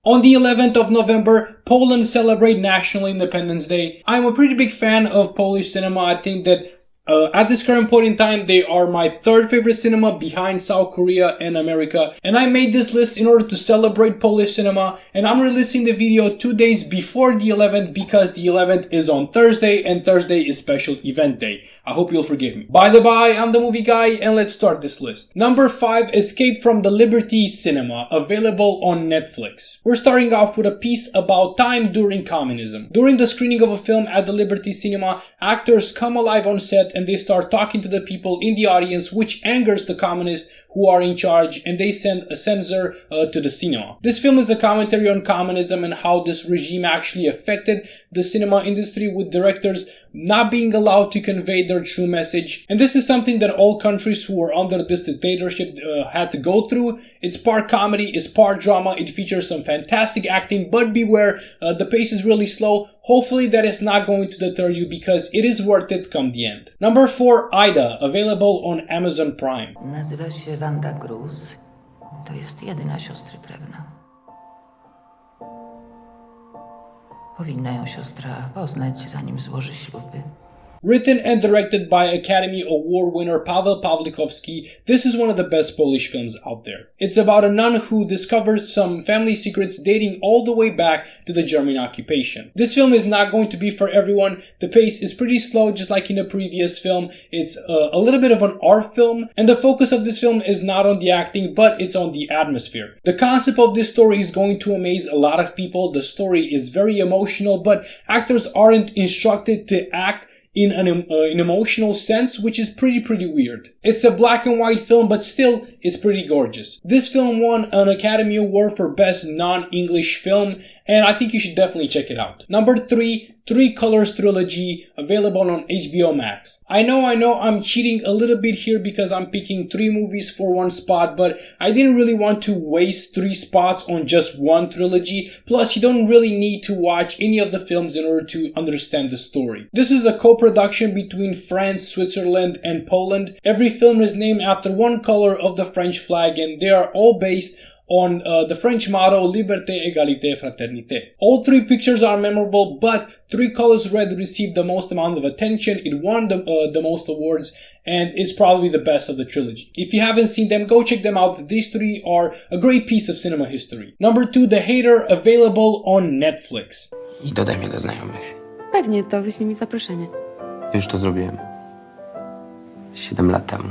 On the 11th of November, Poland celebrate National Independence Day. I'm a pretty big fan of Polish cinema. I think that at this current point in time, they are my third favorite cinema behind South Korea and America. And I made this list in order to celebrate Polish cinema. And I'm releasing the video 2 days before the 11th because the 11th is on Thursday and Thursday is special event day. I hope you'll forgive me. By the by, I'm the movie guy and let's start this list. Number 5, Escape from the Liberty Cinema, available on Netflix. We're starting off with a piece about time during communism. During the screening of a film at the Liberty Cinema, actors come alive on set and they start talking to the people in the audience, which angers the communists who are in charge, and they send a censor to the cinema. This film is a commentary on communism and how this regime actually affected the cinema industry, with directors not being allowed to convey their true message. And this is something that all countries who were under this dictatorship had to go through. It's part comedy, it's part drama, it features some fantastic acting, but beware, the pace is really slow. Hopefully that is not going to deter you because it is worth it come the end. Number 4, Ida, available on Amazon Prime. Nazywa się Wanda Gruz. To jest jedyna siostry krewna. Powinna ją siostra poznać, zanim złoży śluby. Written and directed by Academy Award winner Paweł Pawlikowski, this is one of the best Polish films out there. It's about a nun who discovers some family secrets dating all the way back to the German occupation. This film is not going to be for everyone. The pace is pretty slow, just like in the previous film. It's a little bit of an art film, and the focus of this film is not on the acting, but it's on the atmosphere. The concept of this story is going to amaze a lot of people. The story is very emotional, but actors aren't instructed to act in an emotional sense, which is pretty weird. It's a black and white film, but still, it's pretty gorgeous. This film won an Academy Award for Best Non-English Film, and I think you should definitely check it out. Number 3, Three Colors Trilogy, available on HBO Max. I know I'm cheating a little bit here because I'm picking 3 movies for 1 spot, but I didn't really want to waste 3 spots on just one trilogy. Plus, you don't really need to watch any of the films in order to understand the story. This is a co-production between France, Switzerland, and Poland. Every film is named after one color of the French flag, and they are all based on the French motto, Liberté, Égalité, Fraternité. All 3 pictures are memorable, but Three Colors Red received the most amount of attention. It won the most awards, and it's probably the best of the trilogy. If you haven't seen them, go check them out. These 3 are a great piece of cinema history. Number 2, The Hater, available on Netflix. I dodaj mnie do znajomych. Pewnie, to wyślij mi zaproszenie. Już to zrobiłem. 7 lat temu.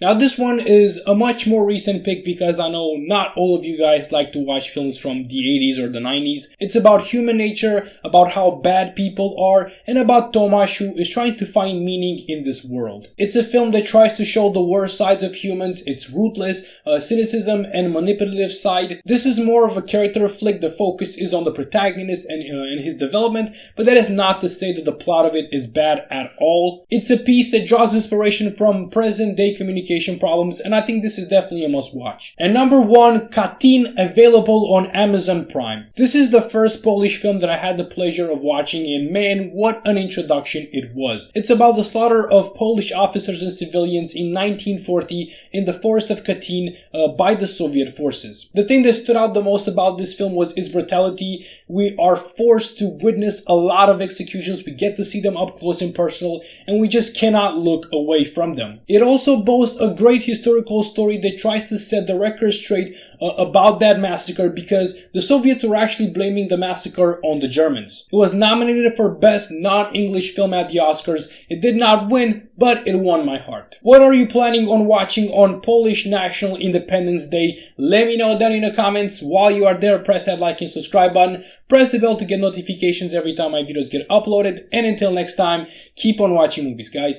Now this one is a much more recent pick because I know not all of you guys like to watch films from the 80s or the 90s. It's about human nature, about how bad people are, and about Tomasz, who is trying to find meaning in this world. It's a film that tries to show the worst sides of humans, its ruthless cynicism and manipulative side. This is more of a character flick. The focus is on the protagonist and his development, but that is not to say that the plot of it is bad at all. It's a piece that draws inspiration from present day communication problems, and I think this is definitely a must watch. And number 1, Katin, available on Amazon Prime. This is the first Polish film that I had the pleasure of watching, and man, what an introduction it was. It's about the slaughter of Polish officers and civilians in 1940 in the forest of Katin by the Soviet forces. The thing that stood out the most about this film was its brutality. We are forced to witness a lot of executions. We get to see them up close and personal, and we just cannot look away from them. It also boasts a great historical story that tries to set the record straight about that massacre, because the Soviets were actually blaming the massacre on the Germans. It was nominated for Best Non-English Film at the Oscars. It did not win, but it won my heart. What are you planning on watching on Polish National Independence Day? Let me know down in the comments. While you are there, press that like and subscribe button. Press the bell to get notifications every time my videos get uploaded. And until next time, keep on watching movies, guys.